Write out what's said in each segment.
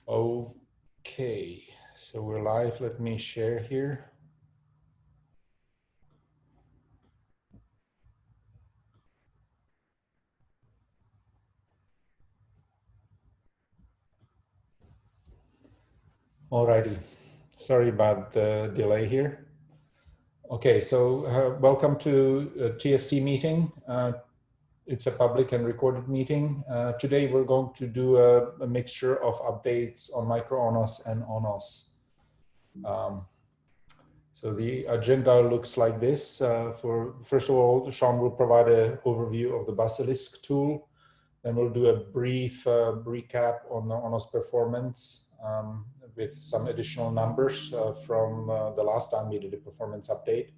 Okay, so we're live. Let me share here. Alrighty, sorry about the delay here. Okay, so welcome to TST meeting. It's a public and recorded meeting. Today we're going to do a mixture of updates on µONOS and ONOS. So the agenda looks like this. First of all, Sean will provide an overview of the Bazelisk tool. Then we'll do a brief recap on the ONOS performance with some additional numbers from the last time we did a performance update.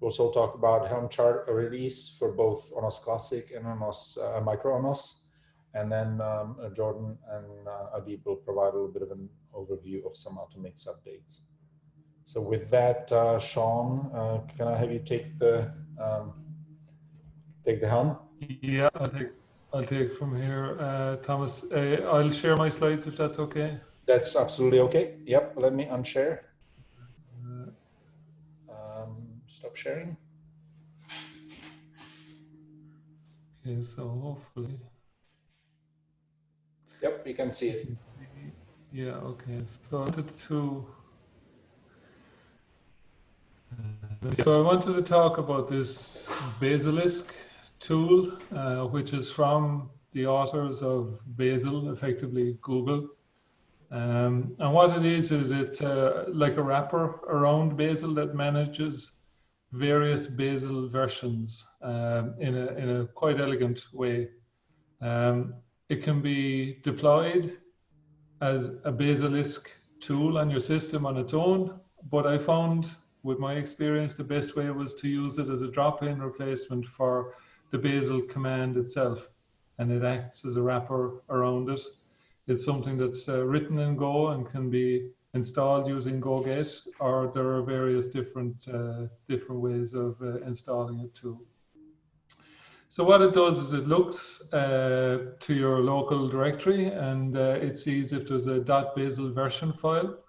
We'll also talk about Helm Chart release for both ONOS Classic and ONOS µONOS. And then Jordan and Adib will provide a little bit of an overview of some Atomix updates. So with that, Sean, can I have you take the helm? Yeah, I'll take from here, Thomas. I'll share my slides if that's okay. That's absolutely okay. Yep, let me unshare. Stop sharing. Okay, so hopefully. Yep, you can see it. Yeah, okay. So I wanted to talk about this Bazelisk tool, which is from the authors of Basil, effectively Google. And what it is it's like a wrapper around Basil that manages various Basil versions in a quite elegant way. It can be deployed as a Bazelisk tool on your system on its own, but I found with my experience the best way was to use it as a drop-in replacement for the Basil command itself, and it acts as a wrapper around it. It's something that's written in Go and can be installed using GoGet, or there are various different ways of installing it too. So what it does is it looks to your local directory and it sees if there's a .basil version file.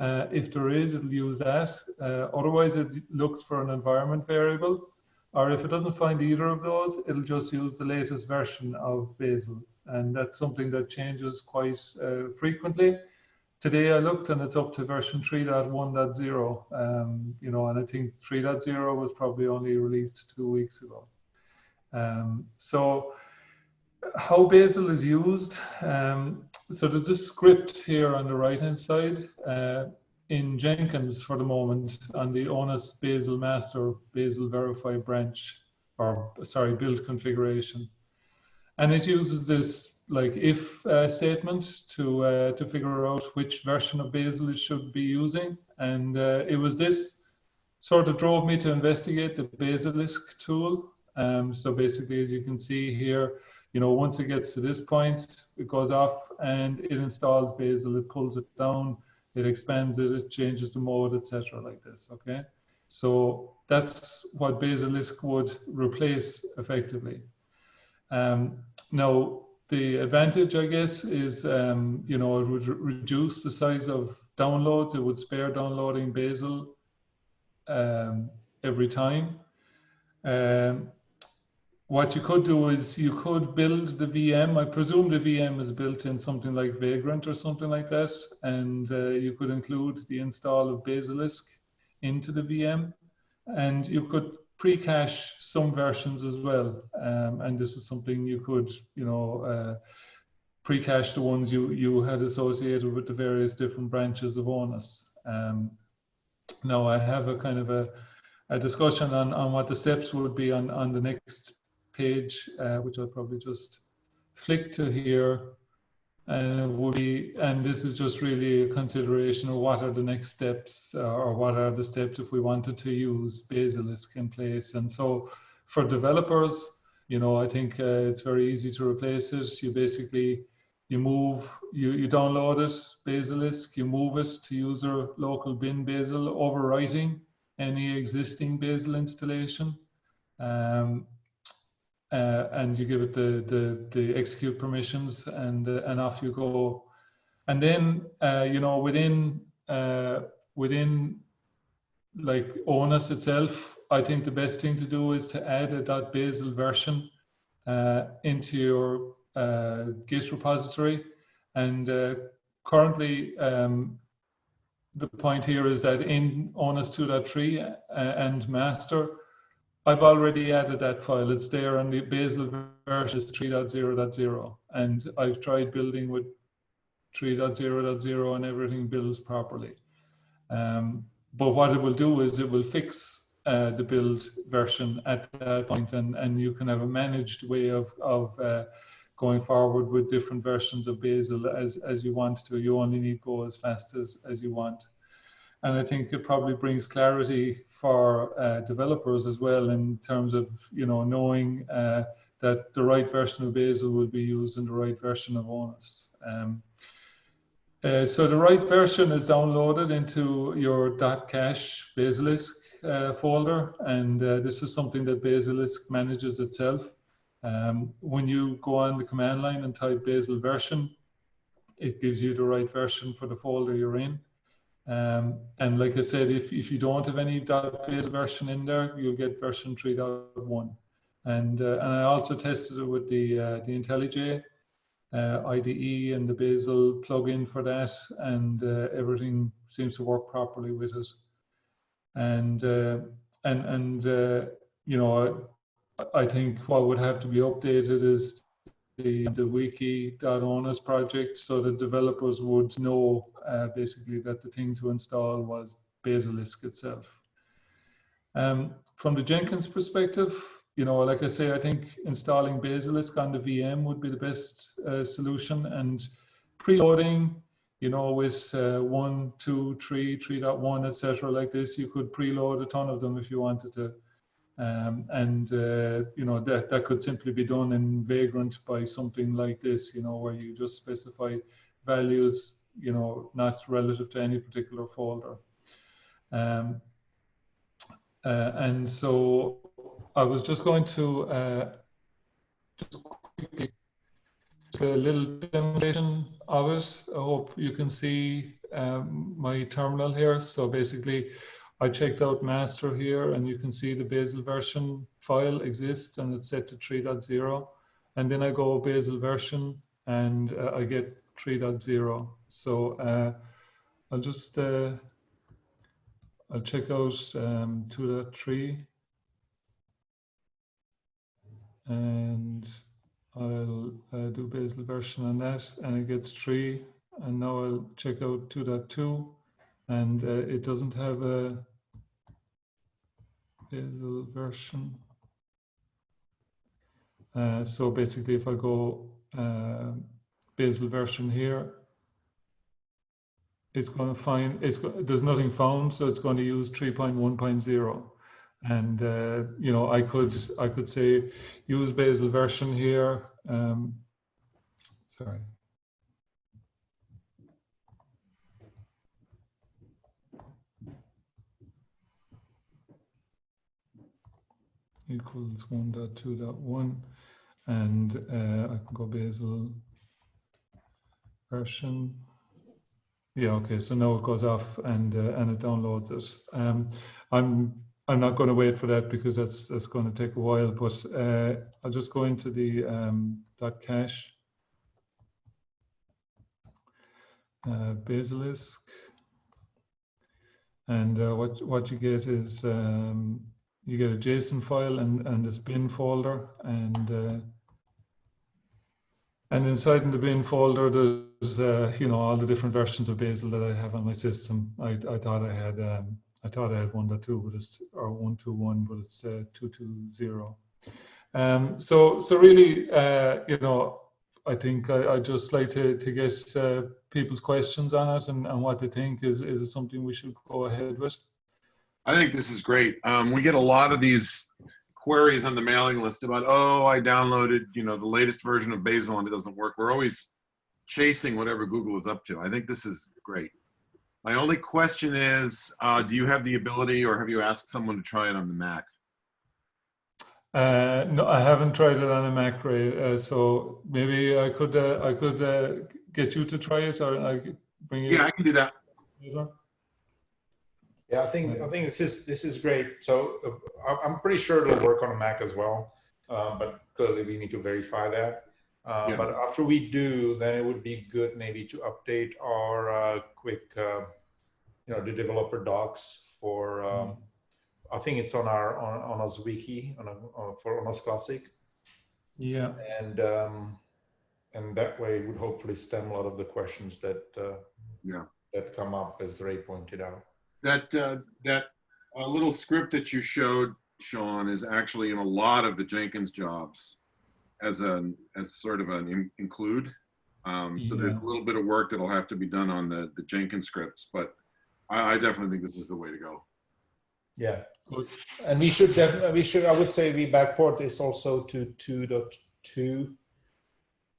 If there is, it'll use that. Otherwise, it looks for an environment variable. Or if it doesn't find either of those, it'll just use the latest version of Basil. And that's something that changes quite frequently. Today I looked and it's up to version 3.1.0, you know, and I think 3.0 was probably only released 2 weeks ago. So how Basil is used, so there's this script here on the right hand side in Jenkins for the moment on the ONOS Basil master Basil verify branch, or sorry, build configuration, and it uses this like if statement to figure out which version of Basil it should be using, and it was this sort of drove me to investigate the Bazelisk tool. So basically, as you can see here, you know, once it gets to this point, it goes off and it installs Basil, it pulls it down, it expands it, it changes the mode, etc. like this, okay? So that's what Bazelisk would replace effectively. Now, the advantage, I guess, is, you know, it would reduce the size of downloads, it would spare downloading Basil every time. What you could do is you could build the VM. I presume the VM is built in something like Vagrant or something like that, and you could include the install of Bazelisk into the VM, and you could pre-cache some versions as well. And this is something you could, you know, pre-cache the ones you had associated with the various different branches of ONOS. Now I have a kind of a discussion on what the steps would be on the next page, which I'll probably just flick to here, and it would be, and this is just really a consideration of what are the next steps, or what are the steps if we wanted to use Bazelisk in place. And so for developers, you know, I think it's very easy to replace it. You basically you download it, Bazelisk, you move it to user local bin Basil, overwriting any existing Basil installation, and you give it the execute permissions, and off you go. And then, you know, within like ONOS itself, I think the best thing to do is to add a .bazel version into your Git repository. And currently, the point here is that in ONOS 2.3 and master, I've already added that file. It's there, and the Bazel version is 3.0.0. And I've tried building with 3.0.0 and everything builds properly. But what it will do is it will fix the build version at that point, and you can have a managed way of going forward with different versions of Bazel as you want to. You only need go as fast as you want. And I think it probably brings clarity for developers as well, in terms of, you know, knowing that the right version of Bazel will be used in the right version of ONOS. So the right version is downloaded into your .cache Bazelisk folder, and this is something that Bazelisk manages itself. When you go on the command line and type Bazel version, it gives you the right version for the folder you're in. And like I said, if you don't have any .bazel version in there, you'll get version 3.1. And I also tested it with the IntelliJ IDE and the Bazel plugin for that, and everything seems to work properly with it. And you know, I think what would have to be updated is the wiki.onos project, so that developers would know basically that the thing to install was Bazelisk itself. From the Jenkins perspective, you know, like I say, I think installing Bazelisk on the VM would be the best solution, and preloading, you know, with 1, 2, 3, 3.1, etc. like this, you could preload a ton of them if you wanted to. You know, that could simply be done in Vagrant by something like this, you know, where you just specify values, you know, not relative to any particular folder. And so I was just going to just quickly do a little demonstration of it. I hope you can see my terminal here. So basically, I checked out master here, and you can see the Bazel version file exists, and it's set to 3.0. And then I go Bazel version, and I get 3.0. So I'll just I'll check out 2.3, and I'll do Bazel version on that, and it gets 3. And now I'll check out 2.2, and it doesn't have a Bazel version. So basically, if I go Bazel version here, it's going to find, there's nothing found, so it's going to use 3.1.0. And you know, I could say use Bazel version here. Sorry. Equals 1.2.1, and I can go Bazel version. Yeah, okay. So now it goes off and it downloads it. I'm not going to wait for that because that's going to take a while. But I'll just go into the .cache Bazelisk, and what you get is you get a JSON file and this bin folder, and inside in the bin folder there's you know, all the different versions of Bazel that I have on my system. I thought I had 1.2, but it's, or 1.2.1, but it's 2.2.0. So really, you know, I think I'd just like to get people's questions on it and what they think. Is it something we should go ahead with? I think this is great. We get a lot of these queries on the mailing list about, oh, I downloaded, you know, the latest version of Bazel and it doesn't work. We're always chasing whatever Google is up to. I think this is great. My only question is, do you have the ability, or have you asked someone to try it on the Mac? No, I haven't tried it on a Mac, Ray. So maybe I could get you to try it, or I could bring you? Yeah, I can do that. Later? Yeah, I think this is great. So I'm pretty sure it'll work on a Mac as well, but clearly we need to verify that. Yeah. But after we do, then it would be good maybe to update our quick, the developer docs for. I think it's on our ONOS Wiki for ONOS Classic. Yeah. And that way it would hopefully stem a lot of the questions that that come up, as Ray pointed out. That little script that you showed, Sean, is actually in a lot of the Jenkins jobs as sort of an include. So there's a little bit of work that'll have to be done on the Jenkins scripts, but I definitely think this is the way to go. Yeah, and we should definitely, I would say we backport this also to 2.2,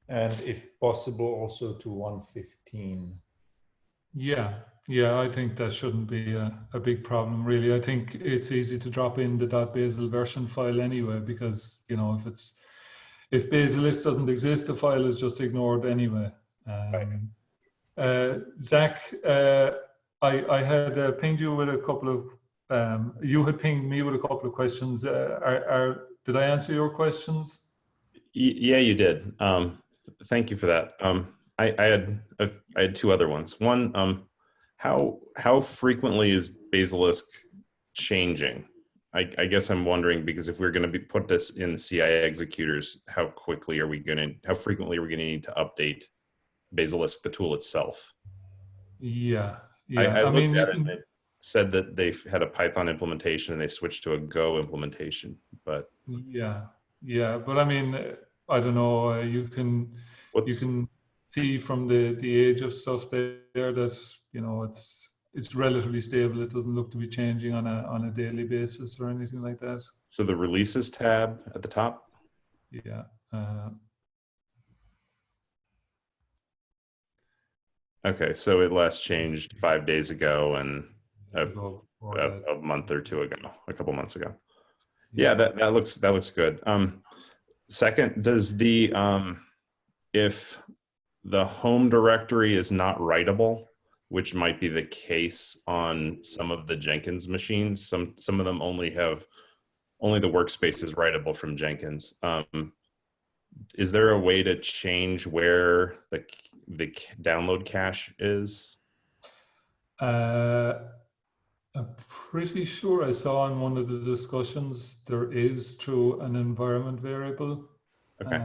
and if possible also to 1.15. Yeah, I think that shouldn't be a big problem, really. I think it's easy to drop in the .basil version file anyway, because if Bazelisk doesn't exist, the file is just ignored anyway. Zach, I had pinged you with a couple of. You had pinged me with a couple of questions. Did I answer your questions? Yeah, you did. Thank you for that. I had two other ones. One, how frequently is Bazelisk changing? I guess I'm wondering, because if we're going to put this in CI executors, how frequently are we going to need to update Bazelisk, the tool itself? Yeah. I looked at it and it said that they had a Python implementation and they switched to a Go implementation, but yeah. But I mean, I don't know. You can see from the age of stuff there that it's relatively stable. It doesn't look to be changing on a daily basis or anything like that. So the releases tab at the top. Yeah. Okay, so it last changed 5 days ago and a month or two ago, a couple months ago. Yeah, that looks good. Second, does if the home directory is not writable, which might be the case on some of the Jenkins machines, some of them only the workspace is writable from Jenkins. Is there a way to change where the download cache is? I'm pretty sure I saw in one of the discussions there is through an environment variable. Okay.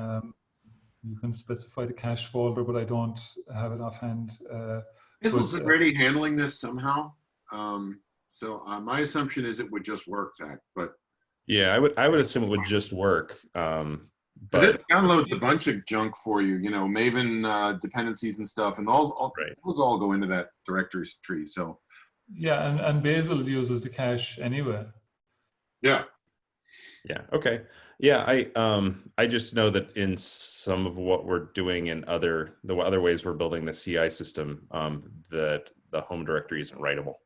You can specify the cache folder, but I don't have it offhand. Basil's already handling this somehow. So my assumption is it would just work, Zach. But yeah, I would assume it would just work. But it downloads a bunch of junk for you, Maven dependencies and stuff, and those all go into that directory tree. So yeah, and Basil uses the cache anyway. Yeah. Okay. Yeah. I just know that in some of what we're doing in the other ways we're building the CI system, that the home directory isn't writable,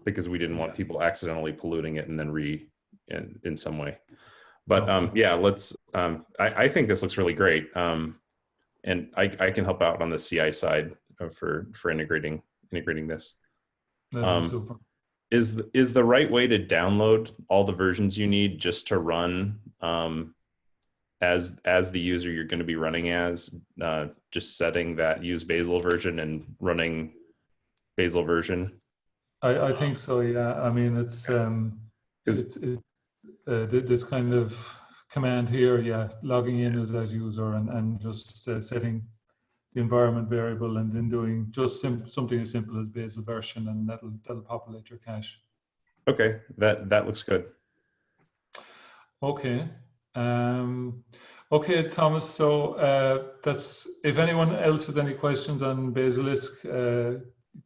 because we didn't want people accidentally polluting it and then in some way. But yeah, let's. I think this looks really great, and I can help out on the CI side for integrating this. Super. Is the right way to download all the versions you need just to run as the user you're going to be running as, just setting that use Basil version and running Basil version? I think so. Yeah. I mean, it's this kind of command here. Yeah, logging in as that user and just setting the environment variable and then doing just something as simple as Basil version, and that'll populate your cache. Okay, that looks good. Okay. Okay, Thomas. So that's, if anyone else has any questions on Bazelisk,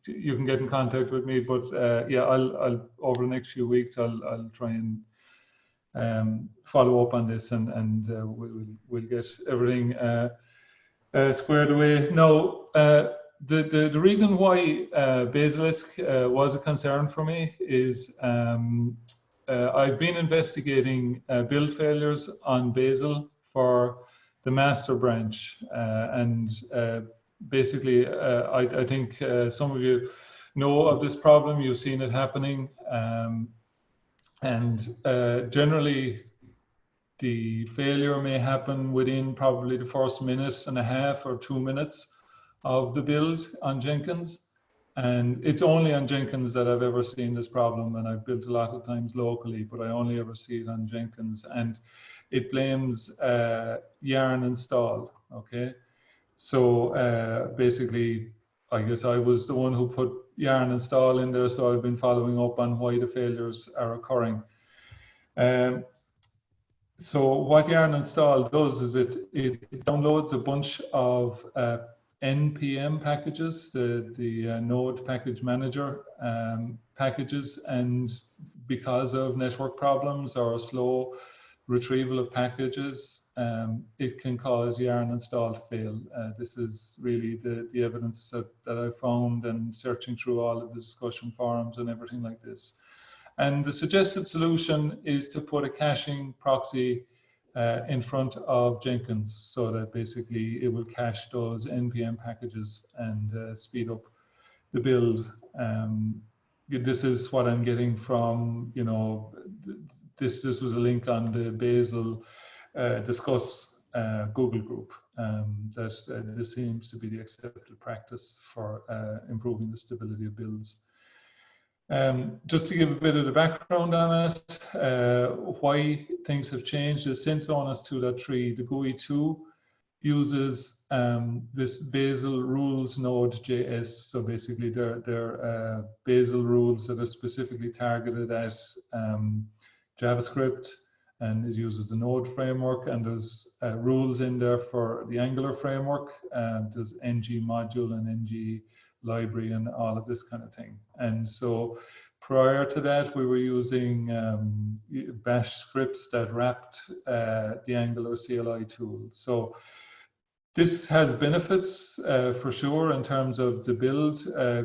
you can get in contact with me. But yeah, I'll over the next few weeks I'll try and follow up on this, and we'll get everything squared away. Now, the reason why Bazelisk was a concern for me is I've been investigating build failures on Basil for the master branch, and basically, I think some of you know of this problem. You've seen it happening, and generally, the failure may happen within probably the first minute and a half or 2 minutes of the build on Jenkins. And it's only on Jenkins that I've ever seen this problem, and I've built a lot of times locally, but I only ever see it on Jenkins. And it blames yarn install, okay? So basically, I guess I was the one who put yarn install in there, so I've been following up on why the failures are occurring. So what yarn install does is it downloads a bunch of NPM packages, the Node Package Manager packages, and because of network problems or slow retrieval of packages, it can cause yarn install to fail. This is really the evidence that I found, and searching through all of the discussion forums and everything like this. And the suggested solution is to put a caching proxy in front of Jenkins, so that basically it will cache those NPM packages and speed up the build. This is what I'm getting from, you know, this was a link on the Basil Discuss Google group, that this seems to be the accepted practice for improving the stability of builds. Just to give a bit of the background on it, why things have changed is since ONOS 2.3, the GUI 2 uses this Basil rules node.js. So basically, they're Basil rules that are specifically targeted at JavaScript, and it uses the Node framework. And there's rules in there for the Angular framework. There's ng module and ng library and all of this kind of thing. And so prior to that, we were using bash scripts that wrapped the Angular CLI tool. So this has benefits for sure in terms of the build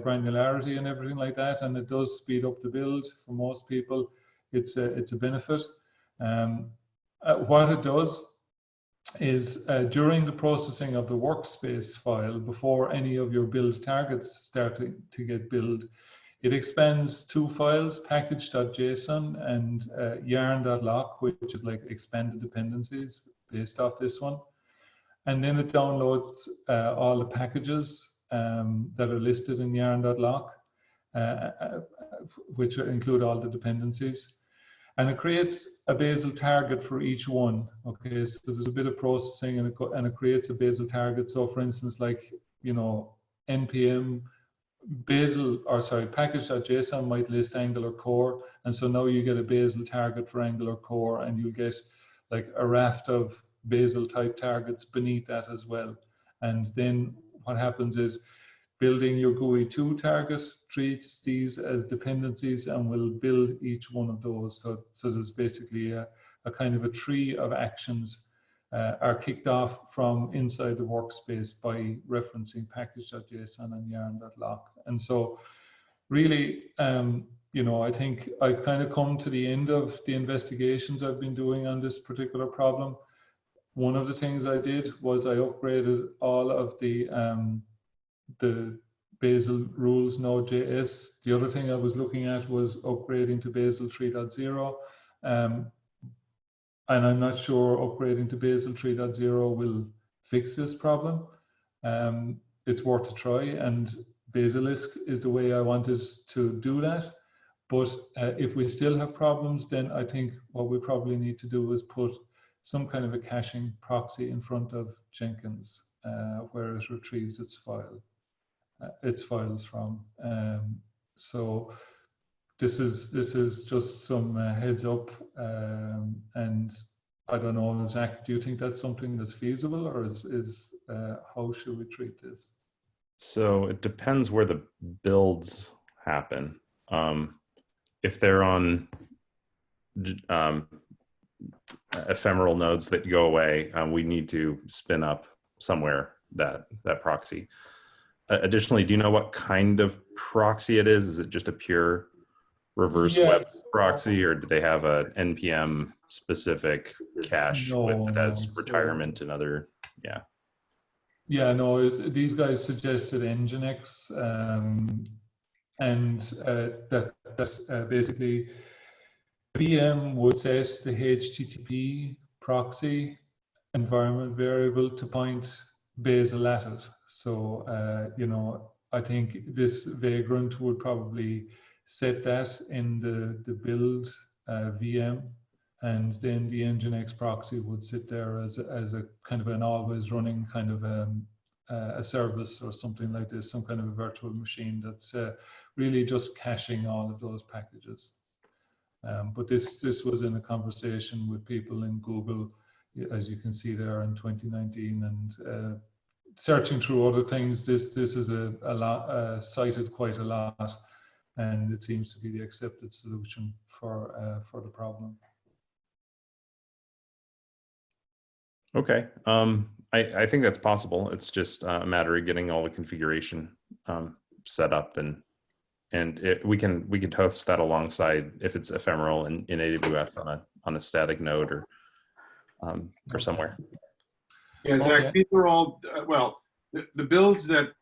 granularity and everything like that, and it does speed up the build for most people. It's a benefit. What it does is during the processing of the workspace file, before any of your build targets start to get built, it expands two files, package.json and yarn.lock, which is like expanded dependencies based off this one. And then it downloads all the packages that are listed in yarn.lock, which include all the dependencies. And it creates a Bazel target for each one. Okay, so there's a bit of processing, and it creates a Bazel target. So for instance, like, you know, npm Bazel, or sorry, package.json might list Angular core. And so now you get a Bazel target for Angular core, and you get like a raft of Bazel type targets beneath that as well. And then what happens is building your GUI 2 target treats these as dependencies and will build each one of those. So there's basically a kind of a tree of actions are kicked off from inside the workspace by referencing package.json and yarn.lock. And so really, you know, I think I've kind of come to the end of the investigations I've been doing on this particular problem. One of the things I did was I upgraded all of the Bazel rules node.js. The other thing I was looking at was upgrading to Bazel 3.0. And I'm not sure upgrading to Bazel 3.0 will fix this problem. It's worth a try, and Bazelisk is the way I wanted to do that. But if we still have problems, then I think what we probably need to do is put some kind of a caching proxy in front of Jenkins where it retrieves its files from. So this is just some heads up, and I don't know, Zach, do you think that's something that's feasible, or is how should we treat this? So it depends where the builds happen. If they're on ephemeral nodes that go away, we need to spin up somewhere that proxy. Additionally, do you know what kind of proxy it is? Is it just a pure reverse web proxy, or do they have a NPM specific cache with it as retirement and other? Yeah. Yeah, no, these guys suggested Nginx, and that basically VM would set the HTTP proxy environment variable to point Basil at it. So, you know, I think this vagrant would probably set that in the build VM, and then the Nginx proxy would sit there as a kind of an always running kind of a service or something like this, some kind of a virtual machine that's really just caching all of those packages. But this was in a conversation with people in Google, as you can see there in 2019, and searching through other things, this is a lot cited quite a lot, and it seems to be the accepted solution for the problem. Okay, I think that's possible. It's just a matter of getting all the configuration set up, and we can host that alongside if it's ephemeral in AWS on a static node or somewhere. Yeah, Zach, Okay. these are all, well, the builds that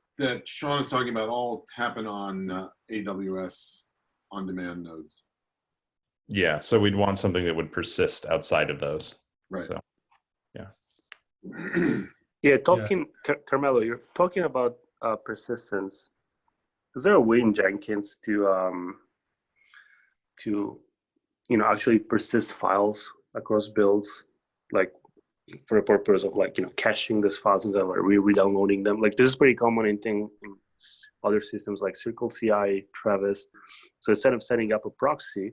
Sean is talking about all happen on AWS on-demand nodes. Yeah, so we'd want something that would persist outside of those. Right. So, yeah. Yeah, Carmelo, you're talking about persistence. Is there a way in Jenkins to actually persist files across builds, like for the purpose of caching these files and then re-downloading them? Like this is pretty common in other systems like CircleCI, Travis. So instead of setting up a proxy,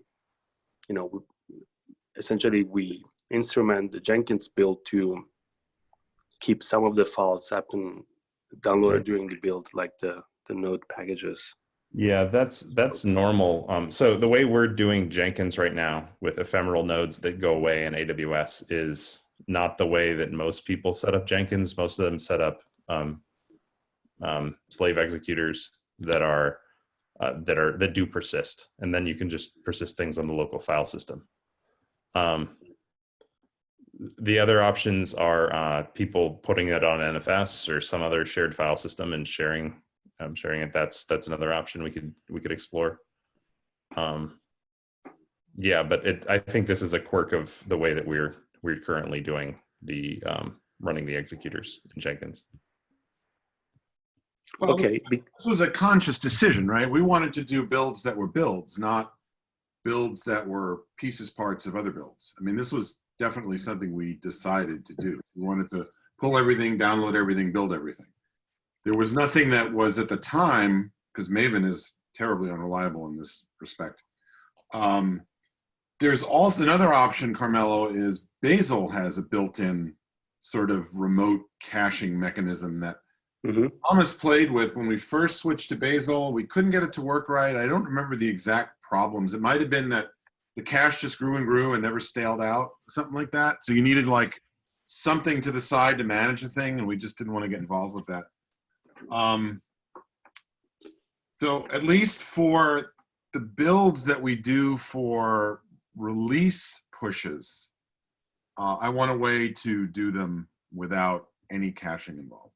essentially we instrument the Jenkins build to keep some of the files up and downloaded during the build, like the node packages. Yeah, that's normal. So the way we're doing Jenkins right now with ephemeral nodes that go away in AWS is not the way that most people set up Jenkins. Most of them set up slave executors that do persist, and then you can just persist things on the local file system. The other options are people putting it on NFS or some other shared file system and sharing it. That's another option we could explore. Yeah, but I think this is a quirk of the way that we're currently doing the running the executors in Jenkins. Well, Okay. This was a conscious decision, right? We wanted to do builds that were builds, not builds that were pieces, parts of other builds. I mean, this was definitely something we decided to do. We wanted to pull everything, download everything, build everything. There was nothing that was at the time, because Maven is terribly unreliable in this respect. There's also another option, Carmelo, is Basil has a built-in sort of remote caching mechanism that Thomas played with when we first switched to Basil. We couldn't get it to work right. I don't remember the exact problems. It might have been that the cache just grew and grew and never staled out, something like that. So you needed like something to the side to manage the thing, and we just didn't want to get involved with that. So at least for the builds that we do for release pushes, I want a way to do them without any caching involved.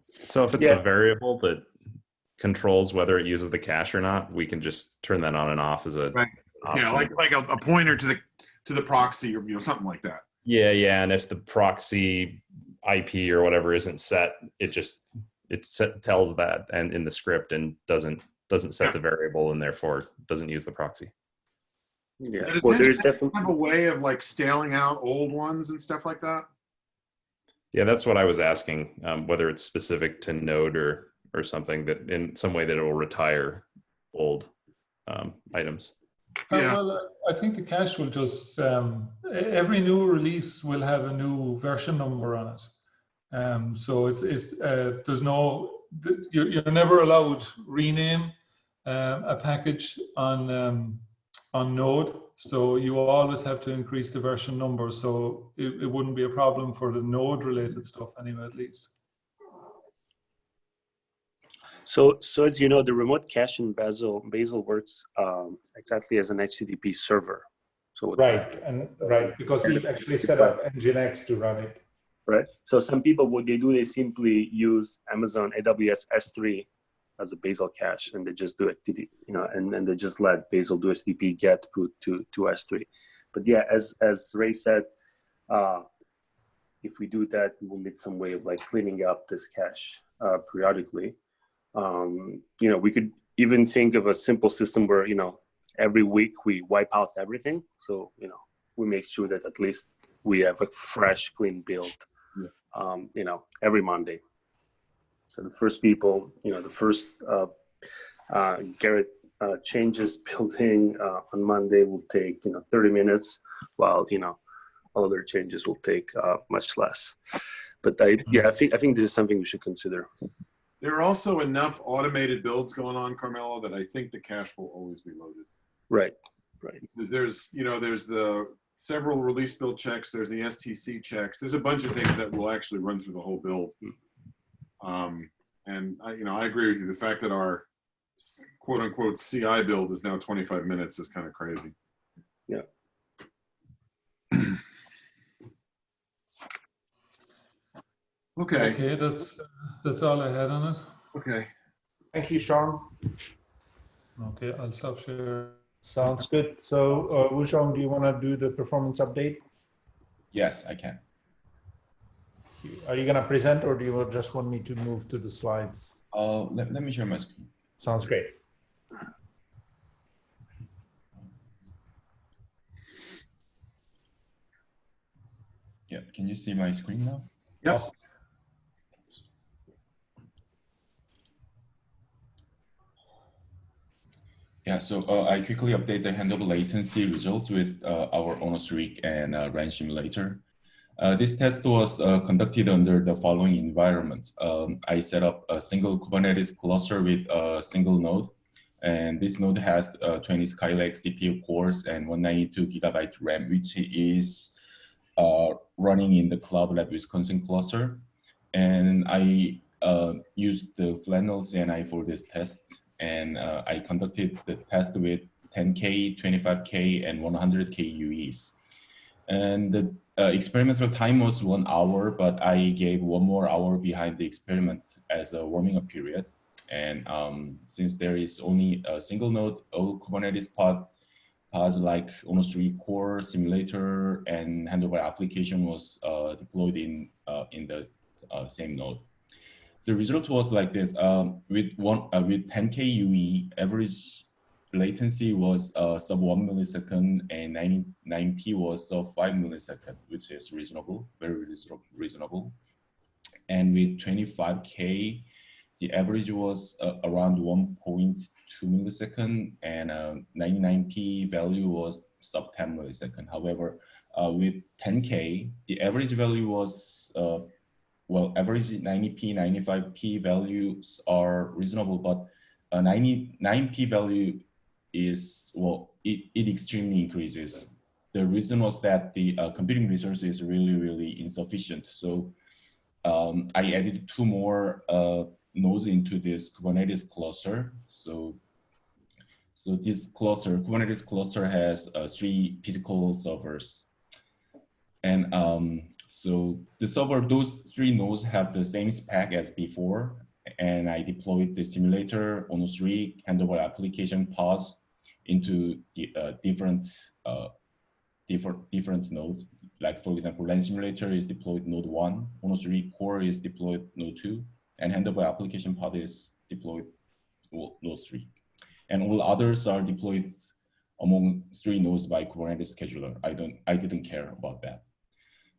So if it's a variable that controls whether it uses the cache or not, we can just turn that on and off as a option. Yeah, like a pointer to the proxy or something like that. Yeah, and if the proxy IP or whatever isn't set, it tells that and in the script and doesn't set the variable and therefore doesn't use the proxy. Yeah, well, there's definitely have a way of like scaling out old ones and stuff like that. Yeah, that's what I was asking, whether it's specific to Node or something that in some way that it will retire old items. Yeah. Well, I think the cache will just, every new release will have a new version number on it. So there's no, you're never allowed rename a package on Node. So you always have to increase the version number. So it wouldn't be a problem for the Node related stuff anyway, at least. So as you know, the remote cache in Basil works exactly as an HTTP server. So right, because we actually set up Nginx to run it. right? So some people, what they do, they simply use Amazon AWS S3 as a Basil cache, and they just do it, and then they just let Basil do HTTP GET put to S3. But yeah, as Ray said, if we do that, we'll need some way of like cleaning up this cache periodically. We could even think of a simple system where, every week we wipe out everything. So, we make sure that at least we have a fresh, clean build, every Monday. So the first people, the first Garrett changes building on Monday will take, 30 minutes, while, other changes will take much less. But I think this is something we should consider. There are also enough automated builds going on, Carmelo, that I think the cache will always be loaded. Right. Because there's the several release build checks, there's the STC checks, there's a bunch of things that will actually run through the whole build. And I agree with you. The fact that our quote unquote CI build is now 25 minutes is kind of crazy. Yeah. Okay, that's all I had on it. Okay. Thank you, Sean. Okay, I'll stop sharing. Sounds good. So, Wuzhong, do you want to do the performance update? Yes, I can. Are you going to present, or do you just want me to move to the slides? Let me share my screen. Sounds great. Yeah, can you see my screen now? Yep. Awesome. Yeah, so I quickly update the handover latency result with our ONOS rig and RAN simulator. This test was conducted under the following environment. I set up a single Kubernetes cluster with a single node, and this node has 20 Skylake CPU cores and 192 gigabyte RAM, which is running in the ON.Lab Wisconsin cluster. And I used the Flannel CNI for this test. And I conducted the test with 10K, 25K, and 100K UEs. And the experimental time was 1 hour, but I gave 1 more hour behind the experiment as a warming up period. And since there is only a single node, all Kubernetes pods like ONOS 3 core, simulator, and handover application was deployed in the same node. The result was like this: with 10K UE, average latency was sub 1 millisecond, and 99p was sub 5 millisecond, which is reasonable, very reasonable. And with 25K, the average was around 1.2 millisecond, and 99p value was sub 10 millisecond. However, with 10K, the average value was average 90p, 95p values are reasonable, but 99p value is, it extremely increases. The reason was that the computing resource is really insufficient. So I added 2 more nodes into this Kubernetes cluster. So this cluster, Kubernetes cluster has 3 physical servers. And so the server, those 3 nodes have the same spec as before, and I deployed the simulator, ONOS 3, handover application pods into the different nodes. Like for example, LAN simulator is deployed node 1, ONOS 3 core is deployed node 2, and handover application pod is deployed node 3. And all others are deployed among 3 nodes by Kubernetes scheduler. I didn't care about that.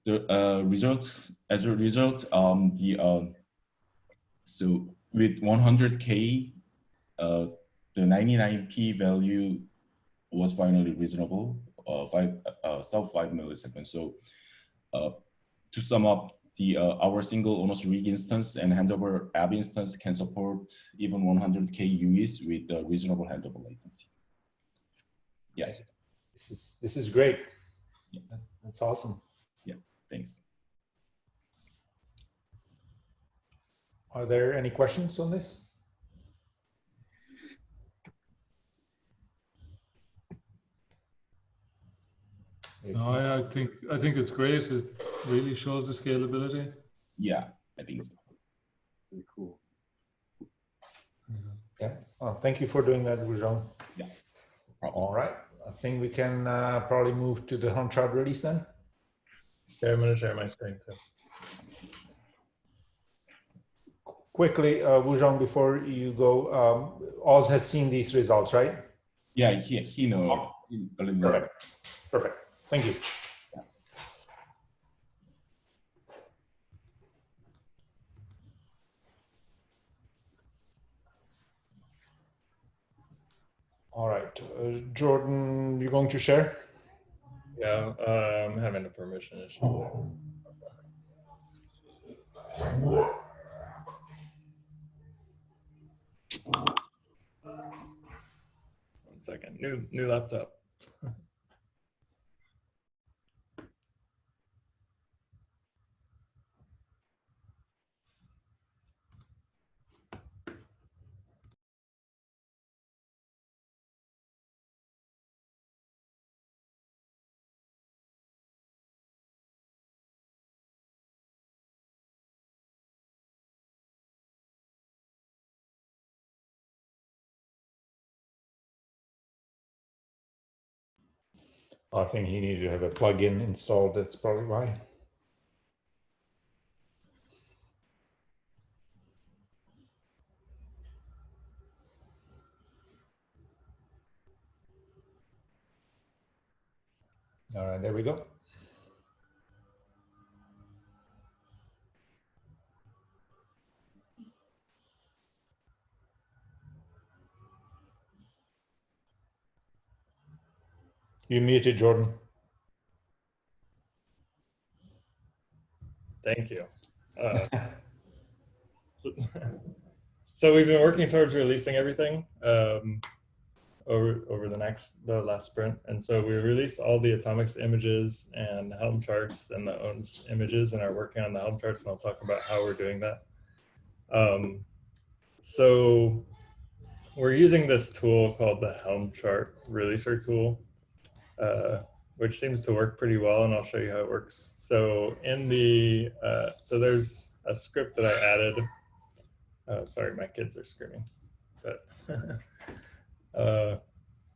The results, as a result, so with 100K, the 99p value was finally reasonable, sub 5 milliseconds. So to sum up, our single ONOS rig instance and handover app instance can support even 100K UEs with reasonable handover latency. Yes. This is great. Yeah. That's awesome. Yeah, thanks. Are there any questions on this? No, I I think it's great. It really shows the scalability. Yeah, I think so. Very cool. Yeah. Thank you for doing that, Wujan. Yeah. All right. I think we can probably move to the Helm Chart release then. Yeah, I'm going to share my screen too. Quickly, Wujan, before you go, Oz has seen these results, right? Yeah, he knows. Perfect. Perfect. Thank you. All right, Jordan, you're going to share? Yeah, I'm having a permission issue there. 1 second, new laptop. I think he needed to have a plugin installed. That's probably why. All right, there we go. You muted, Jordan. Thank you. So we've been working towards releasing everything over the last sprint, and so we released all the Atomix images and Helm charts and the ONOS images, and are working on the Helm charts, and I'll talk about how we're doing that. So we're using this tool called the Helm Chart releaser tool, which seems to work pretty well, and I'll show you how it works. So in the so there's a script that I added. Sorry, my kids are screaming, but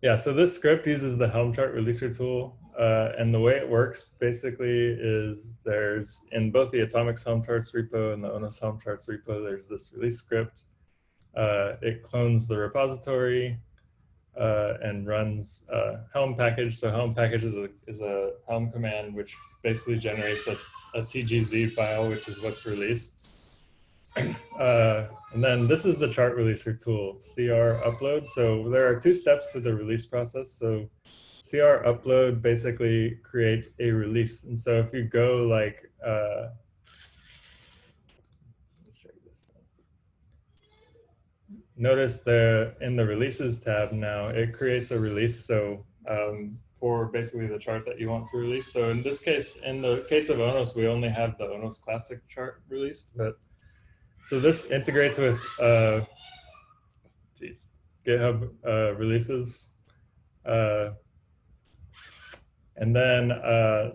yeah. So this script uses the Helm Chart releaser tool, and the way it works basically is there's in both the Atomix Helm Charts repo and the ONOS Helm Charts repo, there's this release script. It clones the repository and runs Helm package. So Helm package is a Helm command which basically generates a TGZ file, which is what's released. And then this is the chart releaser tool, CR upload. So there are 2 steps to the release process. So CR upload basically creates a release. And so if you go like, notice in the releases tab now, it creates a release. So for basically the chart that you want to release. So in this case, in the case of ONOS, we only have the ONOS classic chart released, but so this integrates with GitHub releases. And then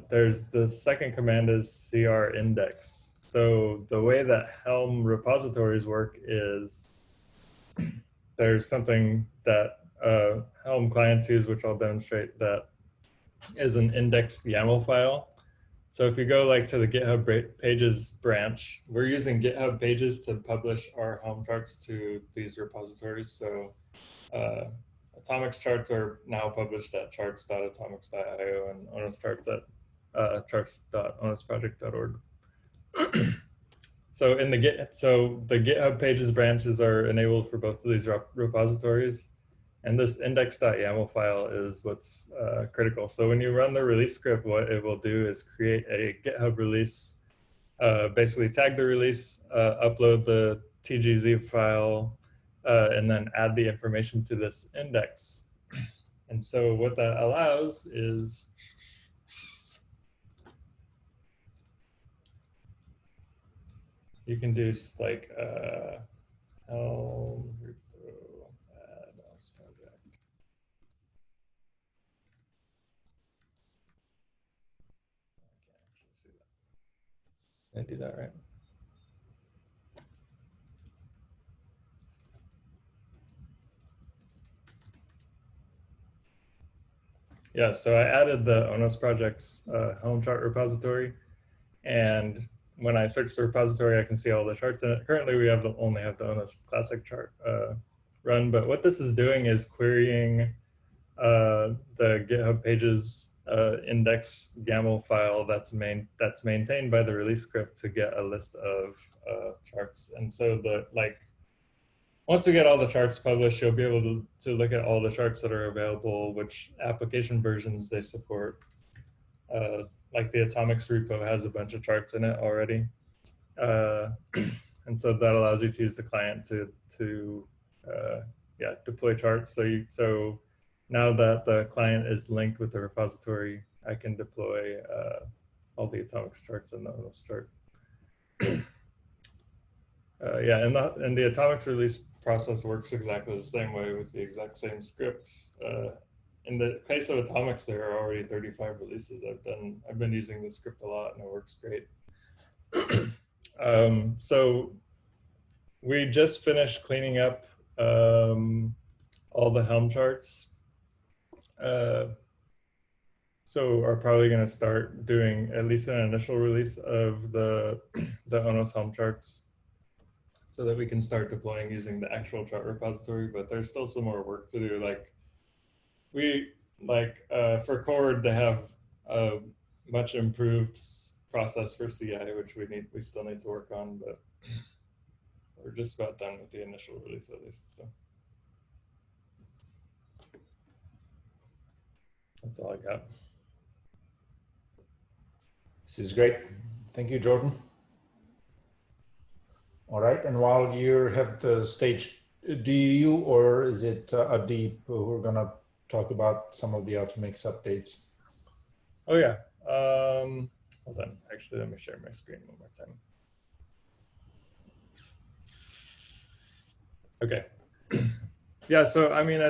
there's the second command is CR index. So the way that Helm repositories work is there's something that Helm clients use, which I'll demonstrate, that is an index YAML file. So if you go like to the GitHub pages branch, we're using GitHub pages to publish our Helm charts to these repositories. So Atomix charts are now published at charts.atomix.io and ONOS charts at charts.onosproject.org. So in the GitHub pages branches are enabled for both of these repositories, and this index.yaml file is what's critical. So when you run the release script, what it will do is create a GitHub release, basically tag the release, upload the TGZ file, and then add the information to this index. And so what that allows is you can do like Helm repo add ONOS project. Did I do that right? Yeah, so I added the ONOS project's Helm Chart repository, and when I search the repository, I can see all the charts in it. Currently, we only have the ONOS classic chart run, but what this is doing is querying the GitHub pages index YAML file that's maintained by the release script to get a list of charts. And so once we get all the charts published, you'll be able to look at all the charts that are available, which application versions they support. Like the Atomix repo has a bunch of charts in it already. And so that allows you to use the client to deploy charts. So now that the client is linked with the repository, I can deploy all the Atomix charts in the ONOS chart. And the Atomix release process works exactly the same way with the exact same script. In the case of Atomix, there are already 35 releases. I've been using this script a lot, and it works great. So we just finished cleaning up all the Helm charts. So are probably going to start doing at least an initial release of the ONOS Helm charts, so that we can start deploying using the actual chart repository. But there's still some more work to do. For Cord to have a much improved process for CI, which we still need to work on, but we're just about done with the initial release at least. So that's all I got. This is great. Thank you, Jordan. All right, and while you have the stage, do you or is it Adib who are going to talk about some of the Atomix updates? Oh yeah. Hold on. Actually, let me share my screen one more time. Okay. Yeah. So I mean,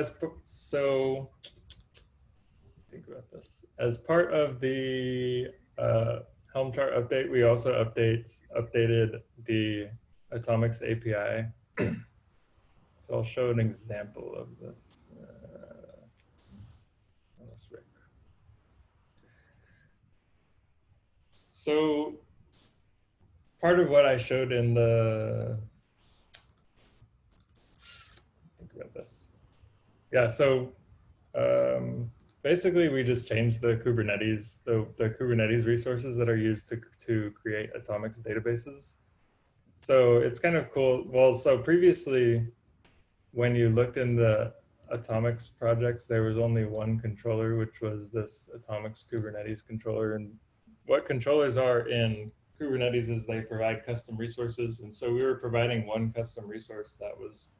think about this. As part of the Helm Chart update, we also updated the Atomix API. So I'll show an example of this. So part of what I showed in the, think about this. Yeah, so basically we just changed the Kubernetes, the Kubernetes resources that are used to create Atomix databases. So it's kind of cool. Well, so previously when you looked in the Atomix projects, there was only one controller, which was this Atomix Kubernetes controller. And what controllers are in Kubernetes is they provide custom resources. And so we were providing one custom resource that was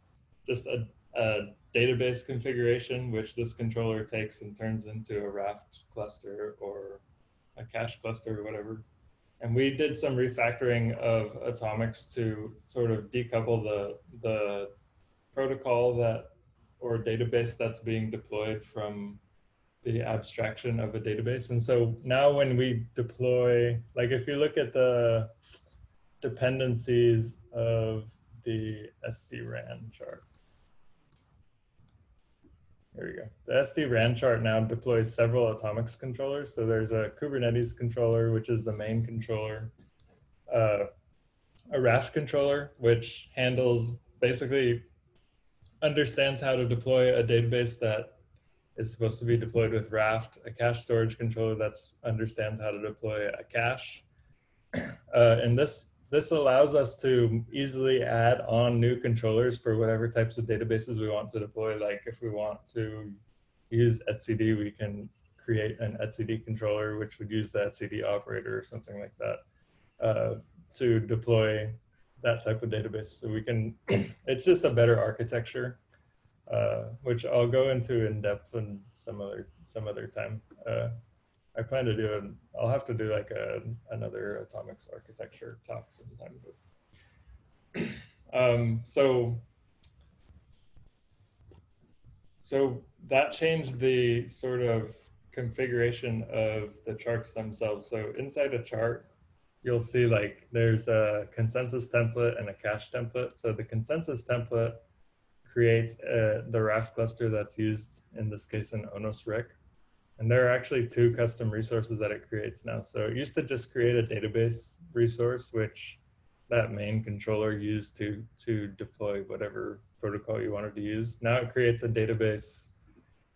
just a database configuration, which this controller takes and turns into a Raft cluster or a cache cluster or whatever. And we did some refactoring of Atomix to sort of decouple the protocol or database that's being deployed from the abstraction of a database. And so now when we deploy, like if you look at the dependencies of the SD-RAN chart. There we go. The SD-RAN chart now deploys several Atomix controllers. So there's a Kubernetes controller, which is the main controller, a Raft controller, which basically understands how to deploy a database that is supposed to be deployed with Raft, a cache storage controller that understands how to deploy a cache. And this allows us to easily add on new controllers for whatever types of databases we want to deploy. Like if we want to use etcd, we can create an etcd controller, which would use the etcd operator or something like that to deploy that type of database. So we can, it's just a better architecture, which I'll go into in depth in some other time. I plan to do I'll have to do like another Atomix architecture talk sometime. But so that changed the sort of configuration of the charts themselves. So inside a chart, you'll see like there's a consensus template and a cache template. So the consensus template creates the Raft cluster that's used in this case in ONOS RIC. And there are actually 2 custom resources that it creates now. So it used to just create a database resource, which that main controller used to deploy whatever protocol you wanted to use. Now it creates a database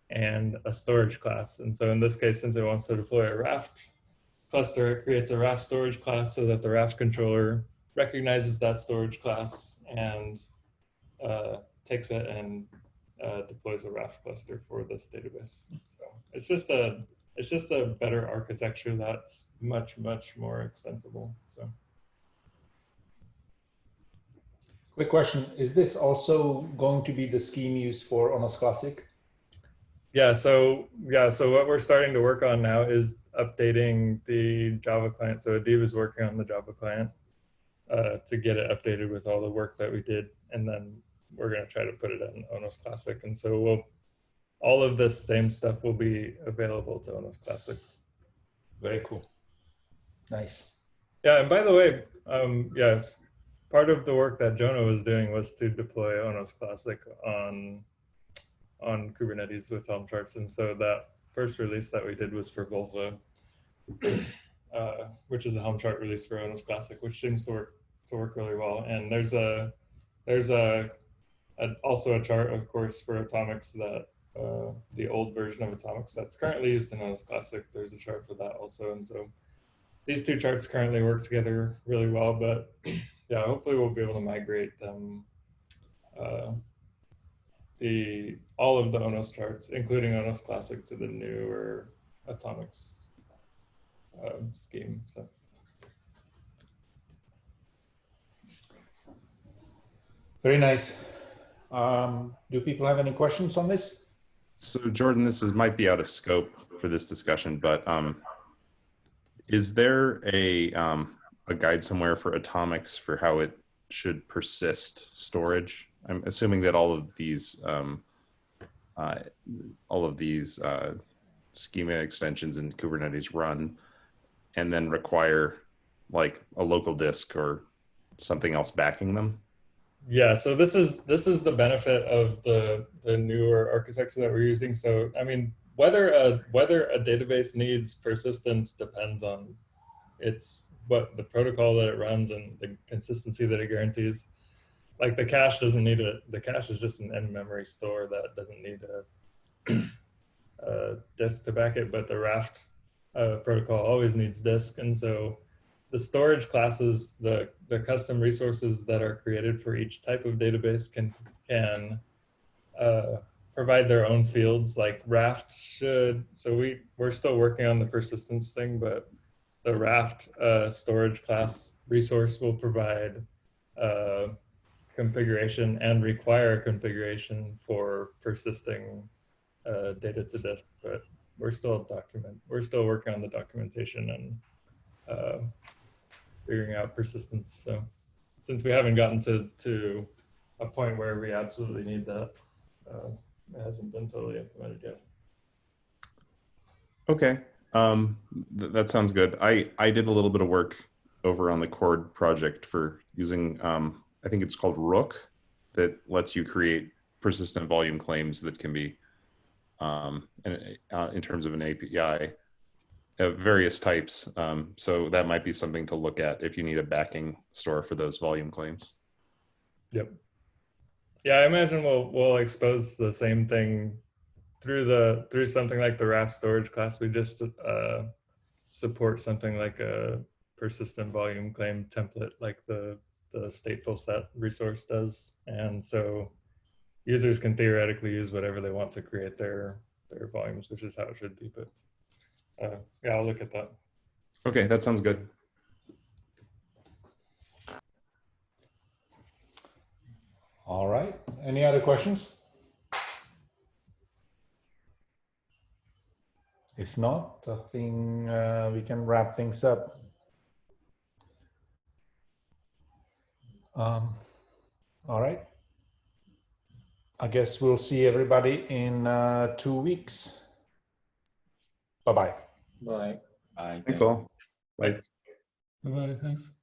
and a storage class. And so in this case, since it wants to deploy a Raft cluster, it creates a Raft storage class so that the Raft controller recognizes that storage class and takes it and deploys a Raft cluster for this database. So it's just a better architecture that's much more extensible. So Quick question: is this also going to be the scheme used for ONOS Classic? yeah, so what we're starting to work on now is updating the Java client. So Adib is working on the Java client to get it updated with all the work that we did, and then we're going to try to put it in ONOS Classic. And so all of this same stuff will be available to ONOS Classic. Very cool. Nice. Yeah, and by the way, yeah, part of the work that Jonah was doing was to deploy ONOS Classic on Kubernetes with Helm Charts. And so that first release that we did was for Volva, which is a Helm Chart release for ONOS Classic, which seems to work really well. And there's also a chart, of course, for Atomix that the old version of Atomix that's currently used in ONOS Classic. There's a chart for that also. And so these 2 charts currently work together really well, but yeah, hopefully we'll be able to migrate them, all of the ONOS charts, including ONOS Classic, to the newer Atomix scheme. So. Very nice. Do people have any questions on this? So Jordan, this might be out of scope for this discussion, but is there a guide somewhere for Atomix for how it should persist storage? I'm assuming that all of these schema extensions in Kubernetes run and then require like a local disk or something else backing them. Yeah, so this is the benefit of the newer architecture that we're using. So I mean, whether a database needs persistence depends on what the protocol that it runs and the consistency that it guarantees. Like the cache doesn't need the cache is just an in-memory store that doesn't need a disk to back it, but the Raft protocol always needs disk. And so the storage classes, the custom resources that are created for each type of database can provide their own fields. Like Raft should, so we're still working on the persistence thing, but the Raft storage class resource will provide configuration and require configuration for persisting data to disk. But we're still working on the documentation and figuring out persistence. So since we haven't gotten to a point where we absolutely need that, it hasn't been totally implemented yet. Okay, that sounds good. I did a little bit of work over on the Cord project for using, I think it's called Rook, that lets you create persistent volume claims that can be, in terms of an API, of various types. So that might be something to look at if you need a backing store for those volume claims. Yep. Yeah, I imagine we'll expose the same thing through something like the Raft storage class. We just support something like a persistent volume claim template, like the stateful set resource does, and so users can theoretically use whatever they want to create their volumes, which is how it should be. But yeah, I'll look at that. Okay, that sounds good. All right. Any other questions? If not, I think we can wrap things up. All right. I guess we'll see everybody in 2 weeks. Bye-bye. Bye. Bye. Thanks all. Bye. Bye-bye. Thanks.